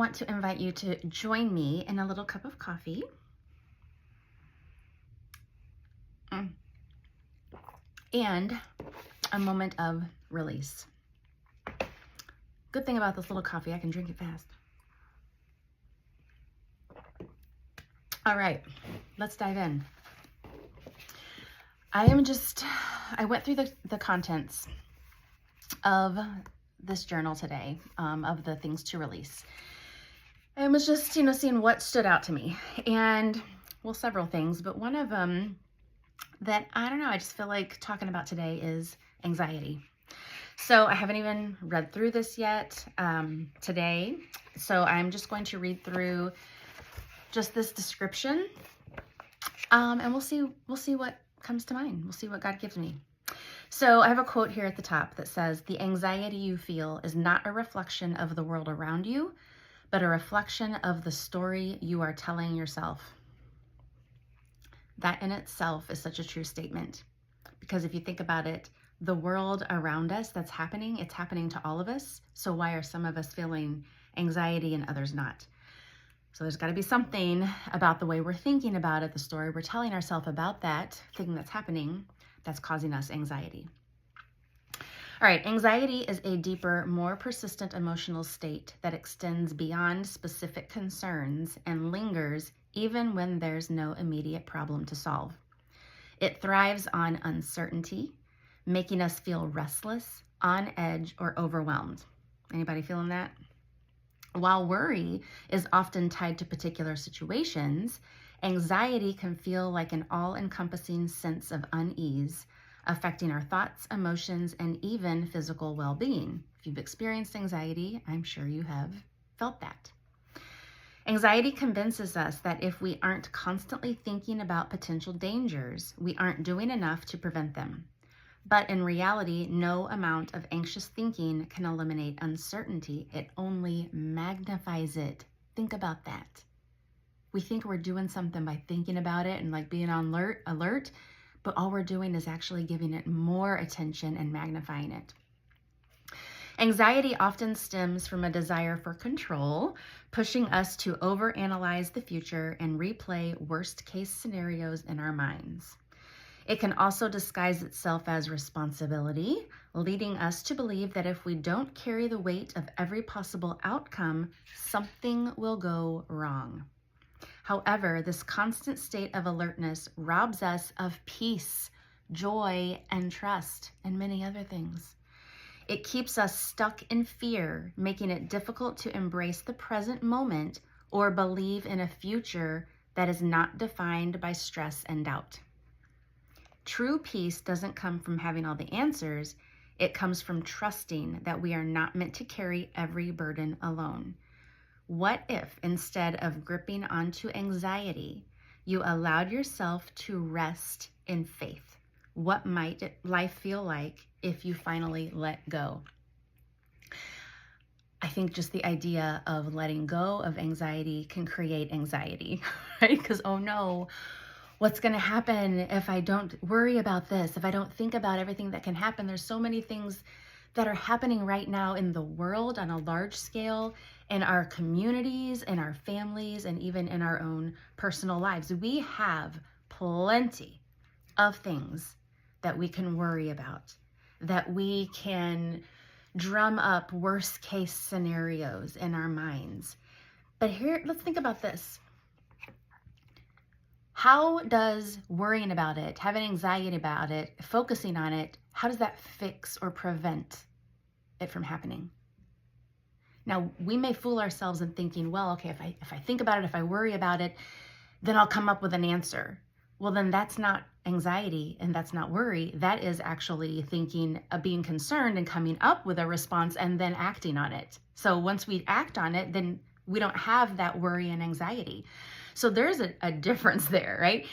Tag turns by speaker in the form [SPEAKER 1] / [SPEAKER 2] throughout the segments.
[SPEAKER 1] want to invite you to join me in a little cup of coffee. And a moment of release. Good thing about this little coffee, I can drink it fast. All right, let's dive in. I went through the contents of this journal today, of the things to release. And was just, seeing what stood out to me. And, well, several things, but one of them that, I don't know, I just feel like talking about today is anxiety. So I haven't even read through this yet today. So I'm just going to read through just this description, and we'll see what comes to mind. We'll see what God gives me. So I have a quote here at the top that says, "The anxiety you feel is not a reflection of the world around you, but a reflection of the story you are telling yourself." That in itself is such a true statement, because if you think about it, the world around us that's happening, it's happening to all of us. So why are some of us feeling anxiety and others not? So there's got to be something about the way we're thinking about it, the story we're telling ourselves about that thing that's happening, that's causing us anxiety. All right, anxiety is a deeper, more persistent emotional state that extends beyond specific concerns and lingers even when there's no immediate problem to solve. It thrives on uncertainty, making us feel restless, on edge, or overwhelmed. Anybody feeling that? While worry is often tied to particular situations, anxiety can feel like an all-encompassing sense of unease, affecting our thoughts, emotions, and even physical well-being. If you've experienced anxiety, I'm sure you have felt that. Anxiety convinces us that if we aren't constantly thinking about potential dangers, we aren't doing enough to prevent them. But in reality, no amount of anxious thinking can eliminate uncertainty. It only magnifies it. Think about that. We think we're doing something by thinking about it and like being on alert, but all we're doing is actually giving it more attention and magnifying it. Anxiety often stems from a desire for control, pushing us to overanalyze the future and replay worst-case scenarios in our minds. It can also disguise itself as responsibility, leading us to believe that if we don't carry the weight of every possible outcome, something will go wrong. However, this constant state of alertness robs us of peace, joy, and trust, and many other things. It keeps us stuck in fear, making it difficult to embrace the present moment or believe in a future that is not defined by stress and doubt. True peace doesn't come from having all the answers. It comes from trusting that we are not meant to carry every burden alone. What if, instead of gripping onto anxiety, you allowed yourself to rest in faith? What might life feel like if you finally let go? I think just the idea of letting go of anxiety can create anxiety, right? Because, oh no, what's going to happen if I don't worry about this, if I don't think about everything that can happen? There's so many things that are happening right now in the world on a large scale, in our communities, in our families, and even in our own personal lives. We have plenty of things that we can worry about, that we can drum up worst case scenarios in our minds. But here, let's think about this. How does worrying about it, having anxiety about it, focusing on it, how does that fix or prevent it from happening? Now, we may fool ourselves in thinking, well, okay, if I think about it, if I worry about it, then I'll come up with an answer. Well, then that's not anxiety and that's not worry. That is actually thinking, being concerned and coming up with a response and then acting on it. So once we act on it, then we don't have that worry and anxiety. So there's a difference there, right?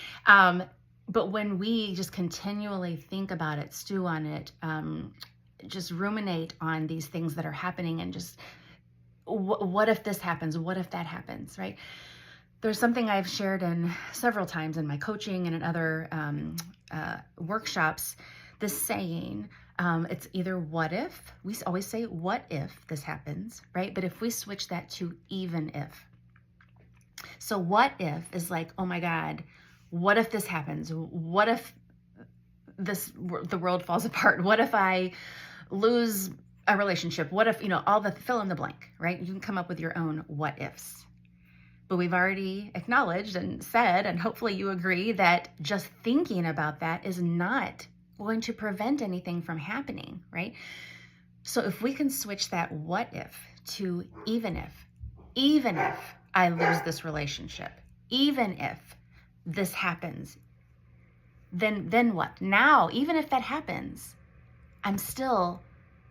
[SPEAKER 1] But when we just continually think about it, stew on it, just ruminate on these things that are happening and just, what if this happens? What if that happens, right? There's something I've shared in several times in my coaching and in other workshops, this saying, It's either what if, we always say what if this happens, right? But if we switch that to even if. So what if is like, oh my God, what if this happens? What if the world falls apart? What if I lose a relationship? What if, all the fill in the blank, right? You can come up with your own what ifs. But we've already acknowledged and said, and hopefully you agree, that just thinking about that is not going to prevent anything from happening, right? So if we can switch that what if to even if I lose this relationship, even if this happens, then what? Now, even if that happens, I'm still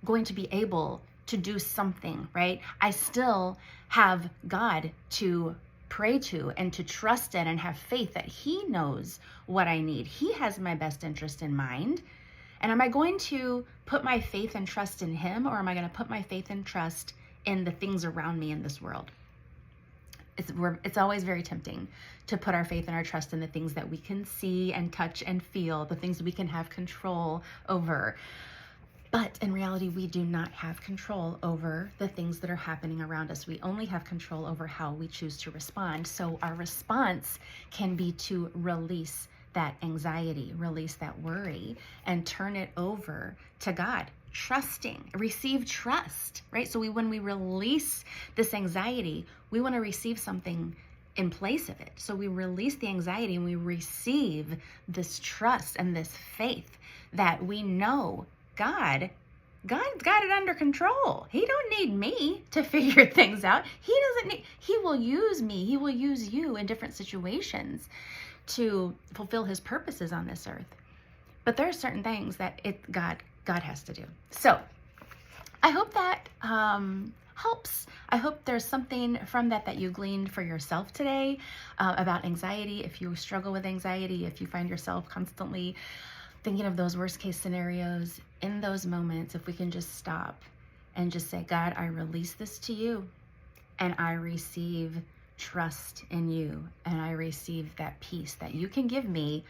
[SPEAKER 1] going to be able to do something, right? I still have God to pray to and to trust in and have faith that He knows what I need. He has my best interest in mind. And am I going to put my faith and trust in Him, or am I going to put my faith and trust in the things around me in this world? It's always very tempting to put our faith and our trust in the things that we can see and touch and feel, the things that we can have control over. But in reality, we do not have control over the things that are happening around us. We only have control over how we choose to respond. So our response can be to release that anxiety, release that worry, and turn it over to God. Trusting, receive trust, right? So when we release this anxiety, we want to receive something in place of it. So we release the anxiety and we receive this trust and this faith that we know God's got it under control. He don't need me to figure things out. He will use me. He will use you in different situations to fulfill His purposes on this earth. But there are certain things that God has to do. So I hope that helps. I hope there's something from that you gleaned for yourself today about anxiety. If you struggle with anxiety, if you find yourself constantly thinking of those worst case scenarios, in those moments, if we can just stop and just say, God, I release this to you, and I receive trust in you, and I receive that peace that you can give me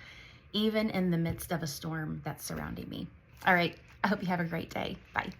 [SPEAKER 1] even in the midst of a storm that's surrounding me. All right. I hope you have a great day. Bye.